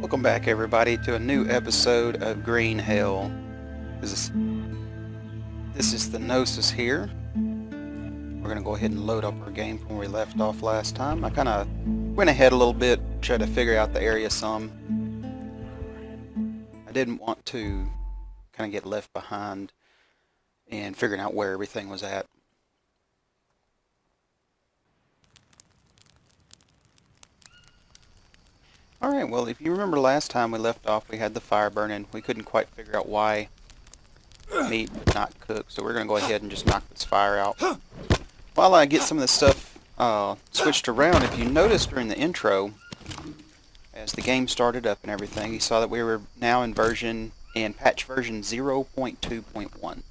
Welcome back, everybody, to a new episode of Green Hell. This is Thenosis here. We're going to go ahead and load up our game from where we left off last time. I kind of went ahead a little bit, tried to figure out the area some. I didn't want to kind of get left behind in figuring out where everything was at. Alright, well, if you remember last time we left off, we had the fire burning. We couldn't quite figure out why meat would not cook, so we're going to go ahead and just knock this fire out. While I get some of this stuff switched around, if you noticed during the intro, as the game started up and everything, you saw that we were now in patch version 0.2.1.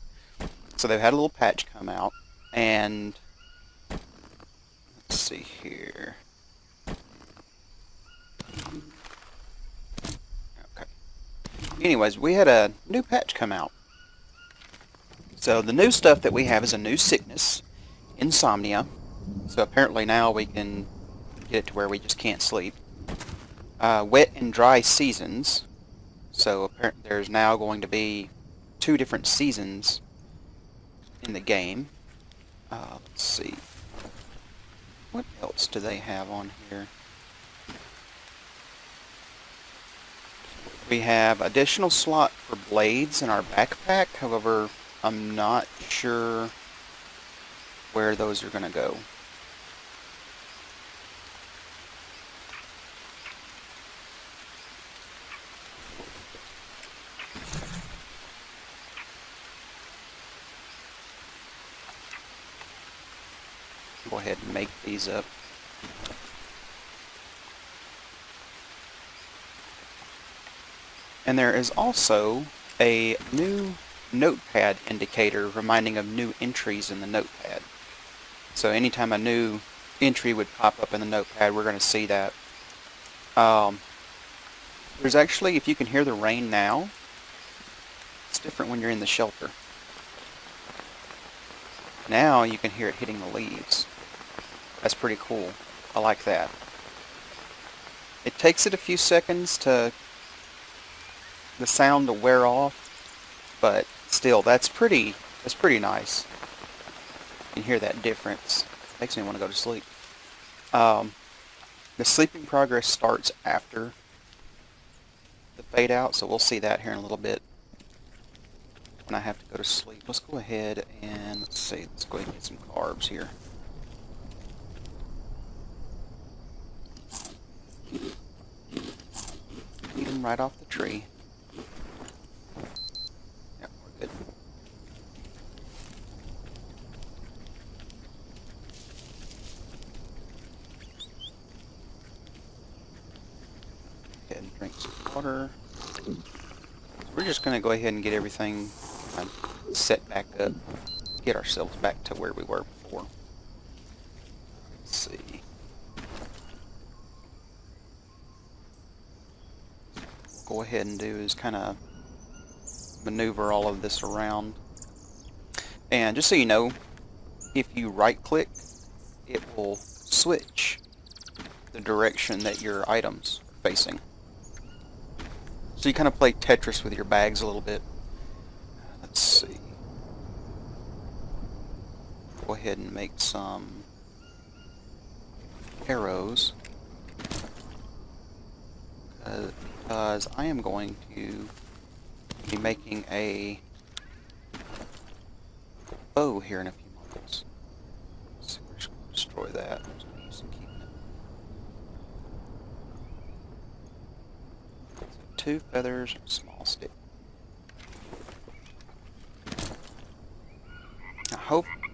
So they've had a little patch come out, and let's see here. Okay. Anyways, we had a new patch come out. So the new stuff that we have is a new sickness, insomnia. So apparently now we can get it to where we just can't sleep. Wet and dry seasons. So apparently there's now going to be 2 different seasons in the game. Let's see. What else do they have on here? We have additional slot for blades in our backpack. However, I'm not sure where those are going to go. Go ahead and make these up. And there is also a new notepad indicator reminding of new entries in the notepad. So anytime a new entry would pop up in the notepad, we're going to see that. There's actually, if you can hear the rain now, it's different when you're in the shelter. Now you can hear it hitting the leaves. That's pretty cool. I like that. It takes it a few seconds to the sound to wear off, but still, that's pretty nice. You can hear that difference. Makes me want to go to sleep. The sleeping progress starts after the fade out, so we'll see that here in a little bit when I have to go to sleep. Let's go ahead and let's go ahead and get some carbs here. Eat them right off the tree. Yep, we're good. Go ahead and drink some water. So we're just going to go ahead and get everything set back up, get ourselves back to where we were before. Let's see. What we'll go ahead and do is kind of maneuver all of this around. And just so you know, if you right click, it will switch the direction that your items are facing. So you kind of play Tetris with your bags a little bit. Let's see. Go ahead and make some arrows. Because I am going to be making a bow here in a few moments. So we're just going to destroy that. I'm just going to use some keeping it. So 2 feathers and a small stick.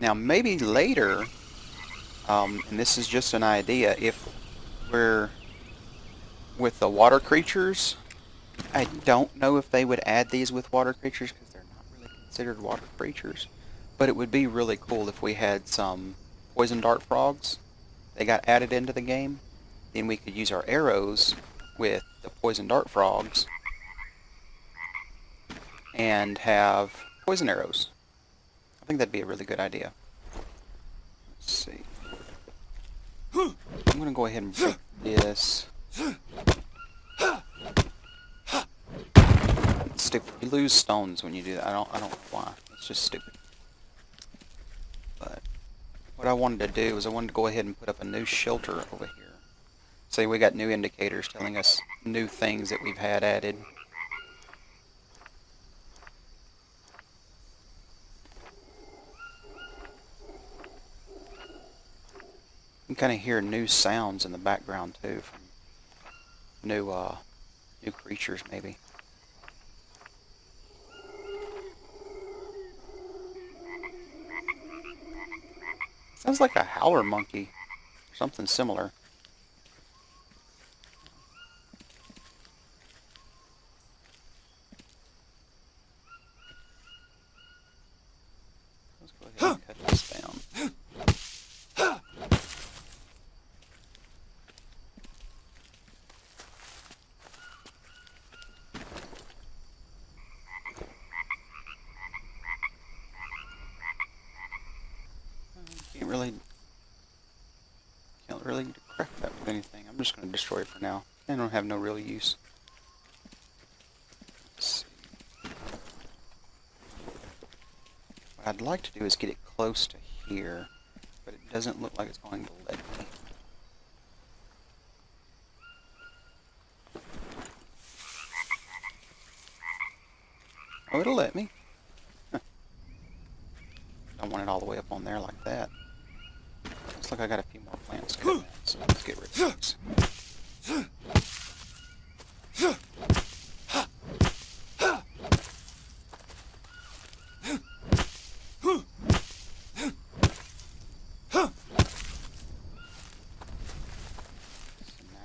Now maybe later, and this is just an idea, if we're with the water creatures, I don't know if they would add these with water creatures because they're not really considered water creatures, but it would be really cool if we had some poison dart frogs. They got added into the game, then we could use our arrows with the poison dart frogs and have poison arrows. I think that'd be a really good idea. Let's see. I'm going to go ahead and break this It's stupid. You lose stones when you do that. I don't know why. It's just stupid. But what I wanted to do was I wanted to go ahead and put up a new shelter over here. See, we got new indicators telling us new things that we've had added. You can kind of hear new sounds in the background too from new creatures maybe. Sounds like a howler monkey or something similar. Let's go ahead and cut this down. Can't really craft that with anything. I'm just going to destroy it for now. I don't have no real use. Let's see. What I'd like to do is get it close to here, but it doesn't look like it's going to let me. Oh, it'll let me. Don't want it all the way up on there like that. Looks like I got a few more plants coming in, so let's get rid of these. So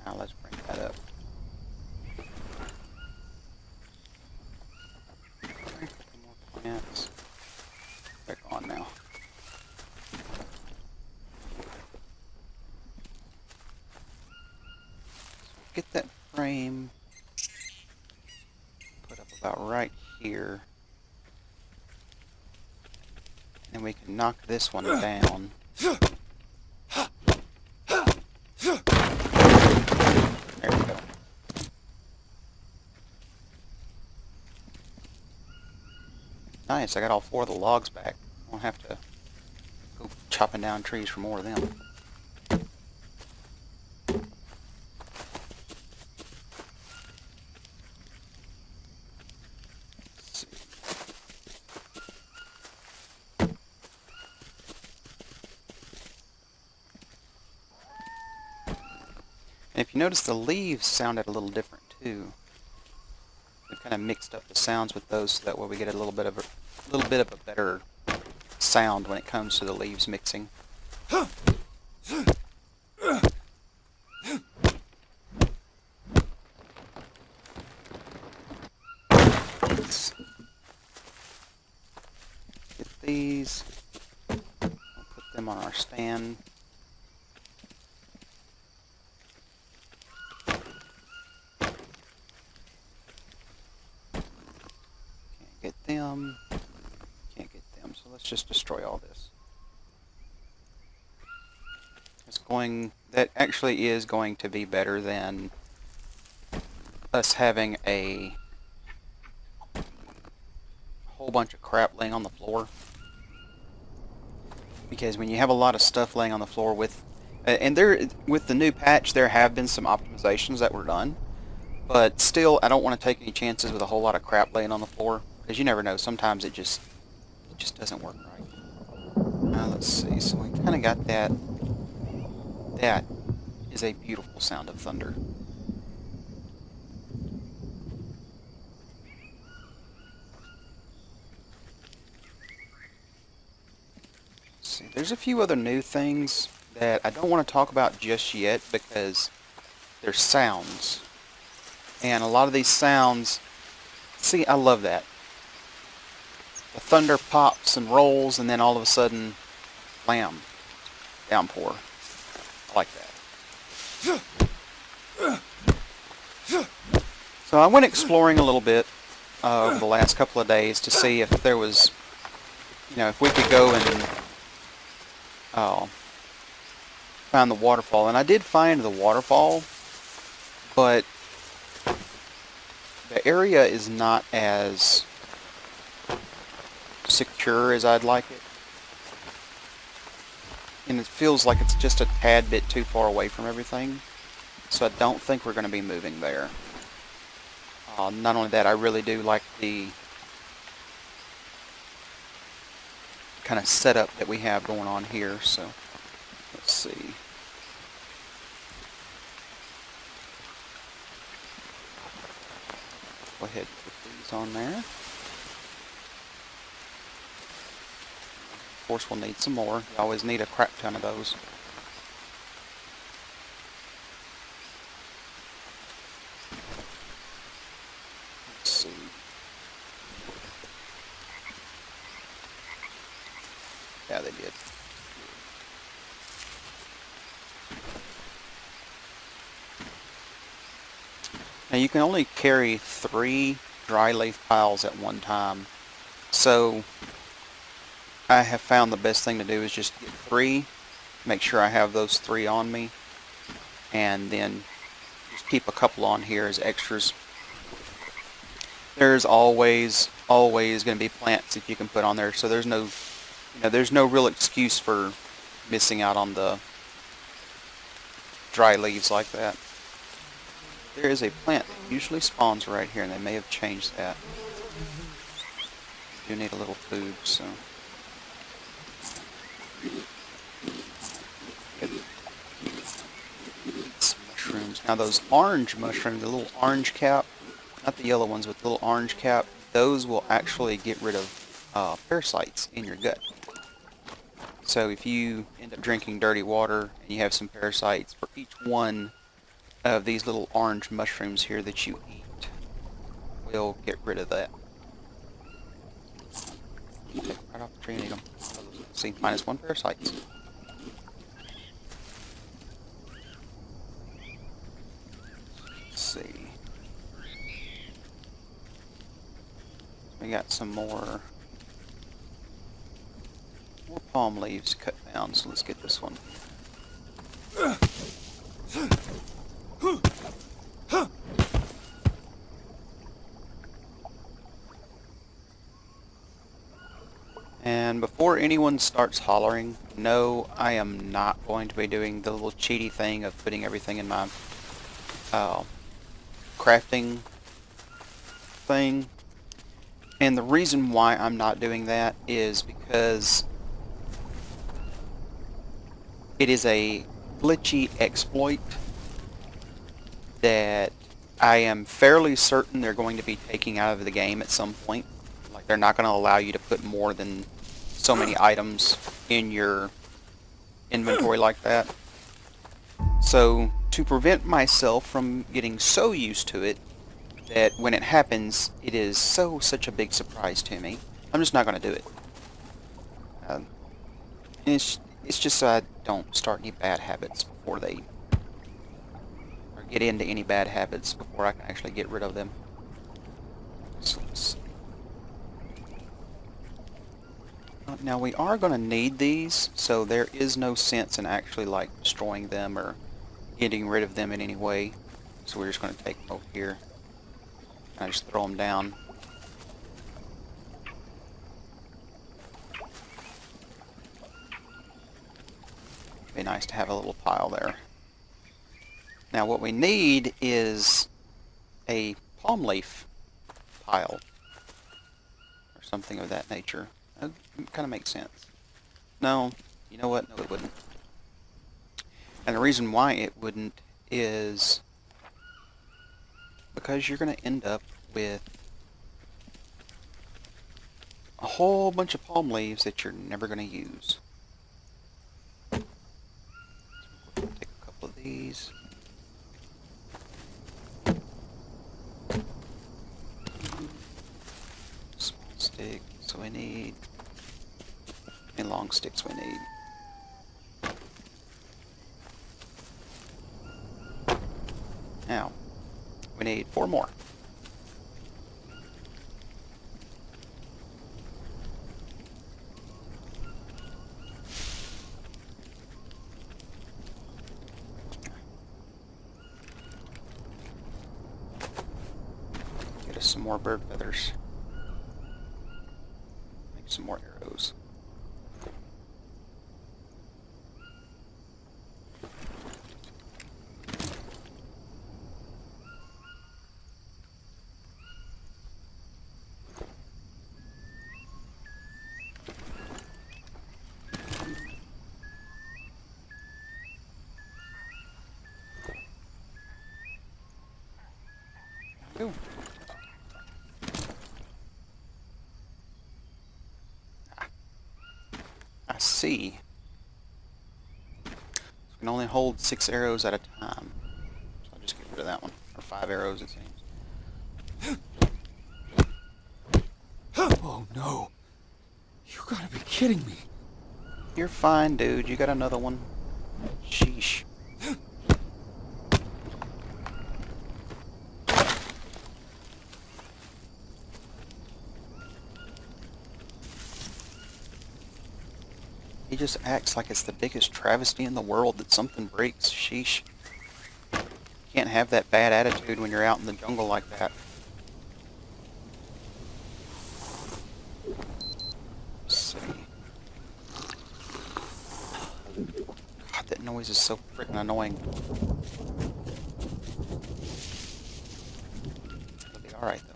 now let's bring that up. Okay, a couple more plants. Back on now. Get that frame put up about right here, and we can knock this one down. There we go. Nice, I got all 4 of the logs back. I won't have to go chopping down trees for more of them. And if you notice, the leaves sounded a little different too. We've kind of mixed up the sounds with those so that way we get a little bit of a better sound when it comes to the leaves mixing. Let's get these. We'll put them on our stand. Can't get them, so let's just destroy all this. That actually is going to be better than us having a whole bunch of crap laying on the floor. Because when you have a lot of stuff laying on the floor with the new patch, there have been some optimizations that were done, but still I don't want to take any chances with a whole lot of crap laying on the floor. Because you never know, sometimes it just doesn't work right. Now let's see, so we kind of got that. That is a beautiful sound of thunder. Let's see, there's a few other new things that I don't want to talk about just yet because they're sounds. And a lot of these sounds, see, I love that. The thunder pops and rolls, and then all of a sudden, blam, downpour. I like that. So I went exploring a little bit over the last couple of days to see if there was, if we could go and find the waterfall. And I did find the waterfall, but the area is not as secure as I'd like it. And it feels like it's just a tad bit too far away from everything. So I don't think we're going to be moving there. Not only that, I really do like the kind of setup that we have going on here. So let's see. Go ahead and put these on there. Of course, we'll need some more. You always need a crap ton of those. Let's see. Yeah, they did. Now you can only carry 3 dry leaf piles at one time. So I have found the best thing to do is just get 3, make sure I have those 3 on me, and then just keep a couple on here as extras. There's always going to be plants that you can put on there, so there's no, there's no real excuse for missing out on the dry leaves like that. There is a plant that usually spawns right here, and they may have changed that. You do need a little food, so. Some mushrooms. Now those orange mushrooms, the little orange cap, not the yellow ones, but the little orange cap, those will actually get rid of parasites in your gut. So if you end up drinking dirty water and you have some parasites, for each one of these little orange mushrooms here that you eat, will get rid of that. Take them right off the tree and eat them. See, -1 parasites. Let's see. We got some more palm leaves cut down, so let's get this one. And before anyone starts hollering, no, I am not going to be doing the little cheaty thing of putting everything in my crafting thing. And the reason why I'm not doing that is because it is a glitchy exploit that I am fairly certain they're going to be taking out of the game at some point. Like, they're not going to allow you to put more than so many items in your inventory like that. So, to prevent myself from getting so used to it that when it happens, it is such a big surprise to me, I'm just not going to do it. It's just so I don't start any bad habits before they, or get into any bad habits before I can actually get rid of them. So let's see. Now we are going to need these, so there is no sense in actually like destroying them or getting rid of them in any way. So we're just going to take them over here and just throw them down. Be nice to have a little pile there. Now what we need is a palm leaf pile or something of that nature. That kind of makes sense. No, you know what? No, it wouldn't. And the reason why it wouldn't is because you're going to end up with a whole bunch of palm leaves that you're never going to use. Take a couple of these. Small stick, so we need, and long sticks we need. Now, we need 4 more. some more bird feathers. Make some more arrows. Ooh. I see. So we can only hold 6 arrows at a time. So I'll just get rid of that one. Or 5 arrows, it seems. Oh no. You gotta be kidding me. You're fine, dude. You got another one. Sheesh. He just acts like it's the biggest travesty in the world that something breaks. Sheesh. You can't have that bad attitude when you're out in the jungle like that. Let's see. God, that noise is so freaking annoying. It'll be alright, though.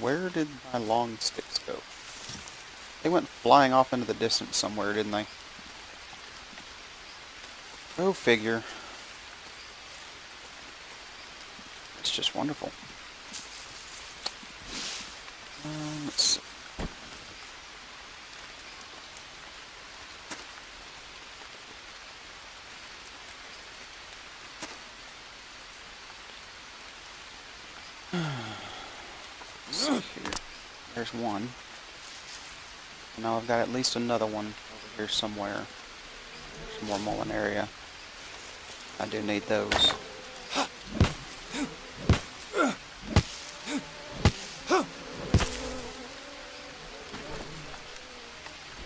Where did my long sticks go? They went flying off into the distance somewhere, didn't they? Go figure. It's just wonderful. Let's see. Let's see here. There's one. Now I've got at least another one over here somewhere. Some more mullen area. I do need those.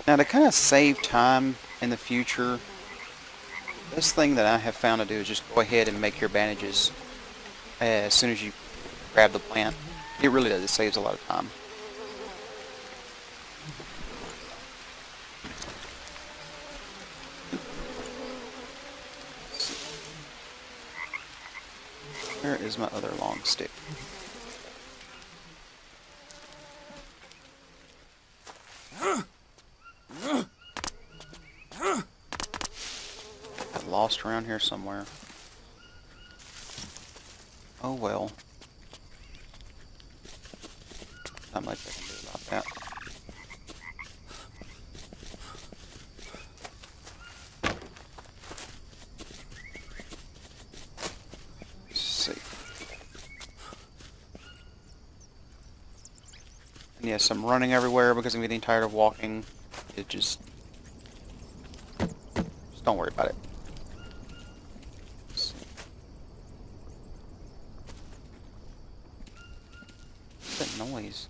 Now to kind of save time in the future, this thing that I have found to do is just go ahead and make your bandages as soon as you grab the plant. It really does. It saves a lot of time. Where is my other long stick? Got lost around here somewhere. Oh well. Not much I can do about that. Let's see. And yes, I'm running everywhere because I'm getting tired of walking. It just don't worry about it. Let's see. What's that noise?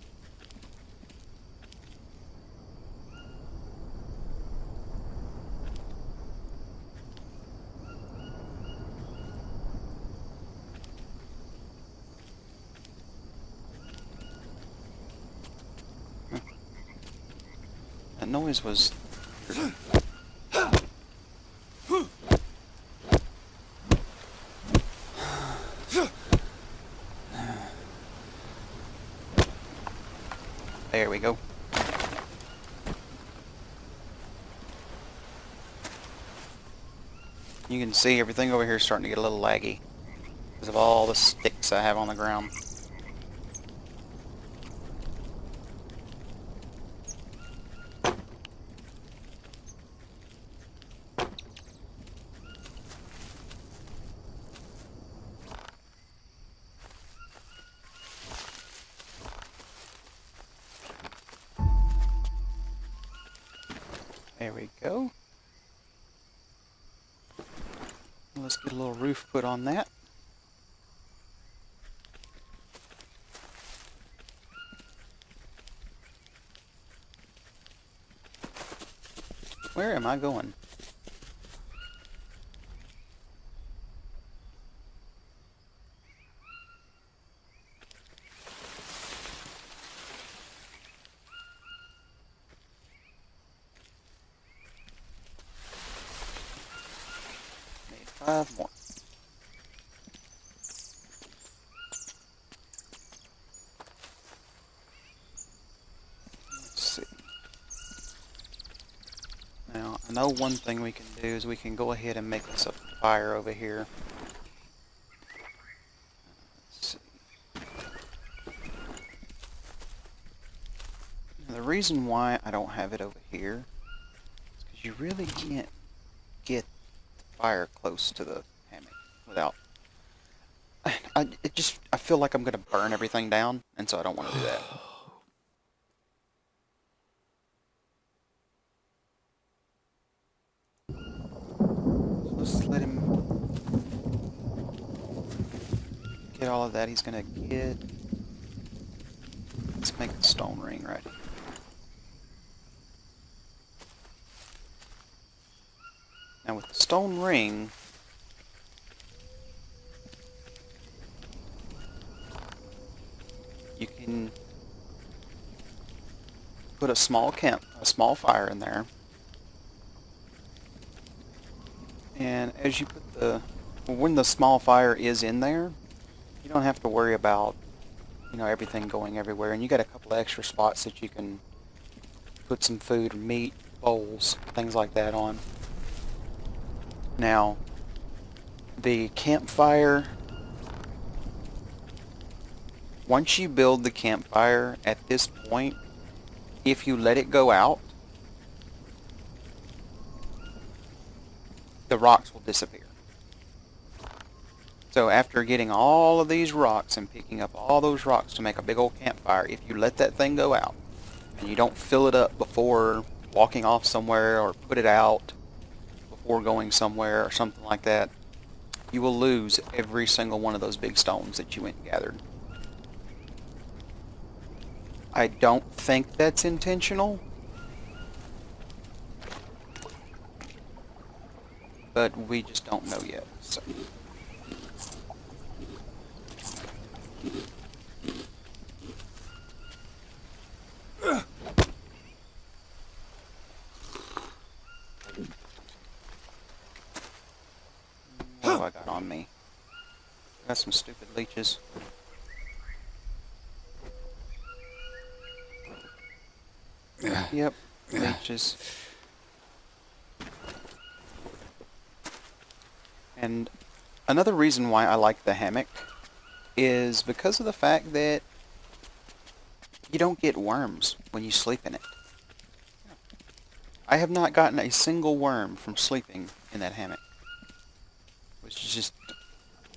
That noise was... There we go. You can see everything over here is starting to get a little laggy because of all the sticks I have on the ground. There we go. Let's get a little roof put on that. Where am I going? Need 5 more. Let's see. Now, I know one thing we can do is we can go ahead and make us a fire over here. Let's see. Now, the reason why I don't have it over here is because you really can't get the fire close to the hammock without... I feel like I'm going to burn everything down, and so I don't want to do that. Let's let him get all of that he's gonna get. Let's make the stone ring right here. Now with the stone ring, you can put a small fire in there. And as you put when the small fire is in there, you don't have to worry about, everything going everywhere. And you got a couple of extra spots that you can put some food, meat, bowls, things like that on. Now, the campfire, once you build the campfire at this point, if you let it go out, the rocks will disappear. So after getting all of these rocks and picking up all those rocks to make a big old campfire, if you let that thing go out and you don't fill it up before walking off somewhere or put it out before going somewhere or something like that, you will lose every single one of those big stones that you went and gathered. I don't think that's intentional, but we just don't know yet. So. What have I got on me? Got some stupid leeches. Yep, leeches. And another reason why I like the hammock is because of the fact that you don't get worms when you sleep in it. I have not gotten a single worm from sleeping in that hammock, which is just,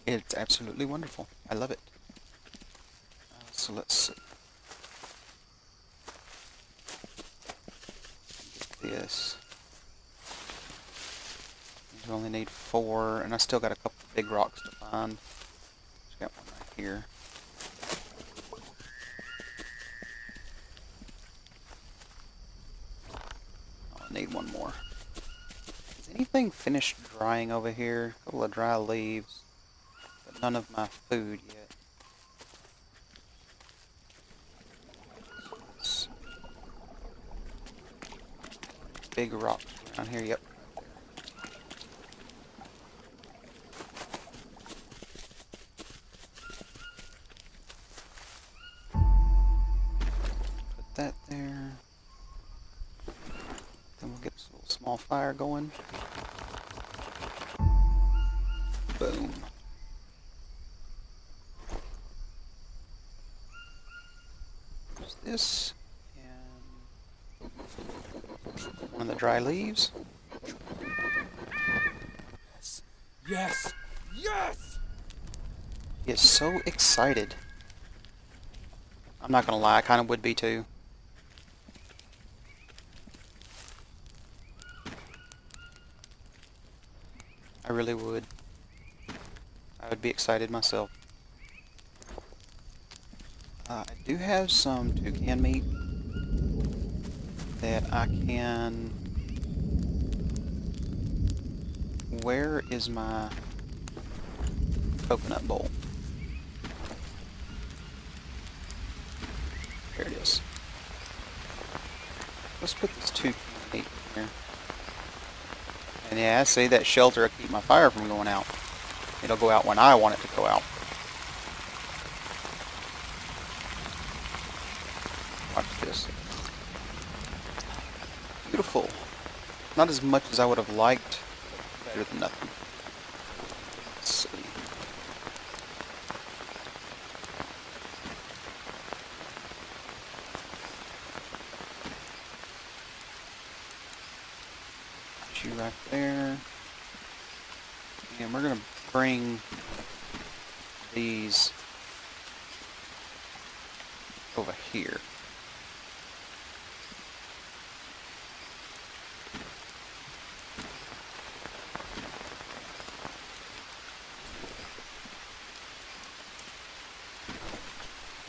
it's absolutely wonderful. I love it. So let's see. Get this. We only need 4, and I still got a couple of big rocks to find. Just got one right here. I'll need one more. Is anything finished drying over here? A couple of dry leaves, but none of my food yet. So big rocks around here. Yep. Put that there. Then we'll get this little small fire going. Boom. There's this. And one of the dry leaves. Yes. Yes. Yes. He is so excited. I'm not gonna lie, I kind of would be too. I really would. I would be excited myself. I do have some toucan meat that I can where is my coconut bowl? Here it is. Let's put this 2 can 8 in here. And yeah, I see that shelter will keep my fire from going out. It'll go out when I want it to go out. Watch this. Beautiful. Not as much as I would have liked, but better than nothing. Let's see. Put you right there. And we're going to bring these over here.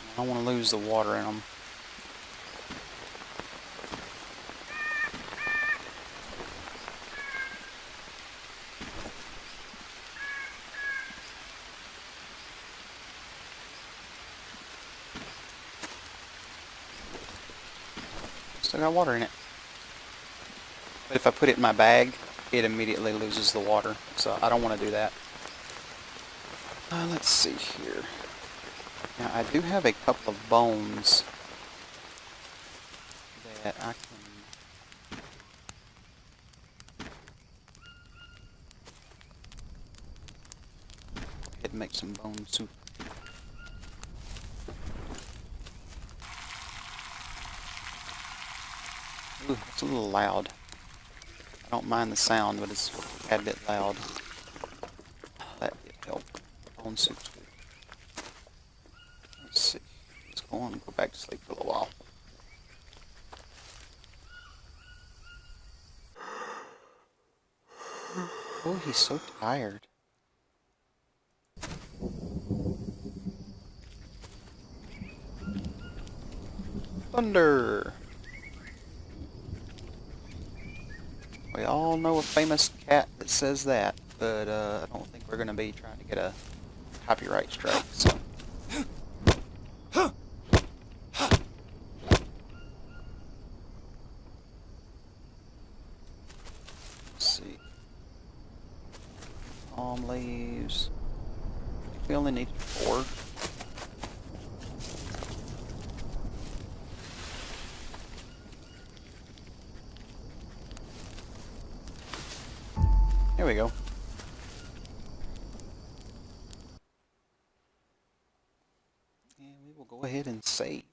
I don't want to lose the water in them. Still got water in it. But if I put it in my bag, it immediately loses the water. So I don't want to do that. Let's see here. Now I do have a couple of bones that I can... go ahead and make some bone soup. Ooh, it's a little loud. I don't mind the sound, but it's a tad bit loud. That did help. Bone soup's good. Let's see. Let's go on and go back to sleep for a little while. Oh, he's so tired. Thunder! We all know a famous cat that says that, but I don't think we're going to be trying to get a copyright strike, so... Let's see. Palm leaves. I think we only need 4. There we go. And we will go ahead and save.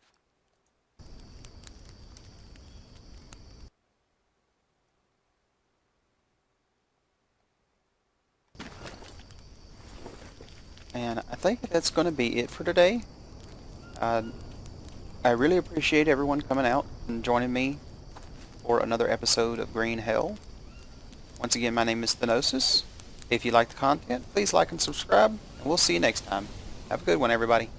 And I think that's going to be it for today. I really appreciate everyone coming out and joining me for another episode of Green Hell. Once again, my name is Thenosis. If you like the content, please like and subscribe, and we'll see you next time. Have a good one, everybody.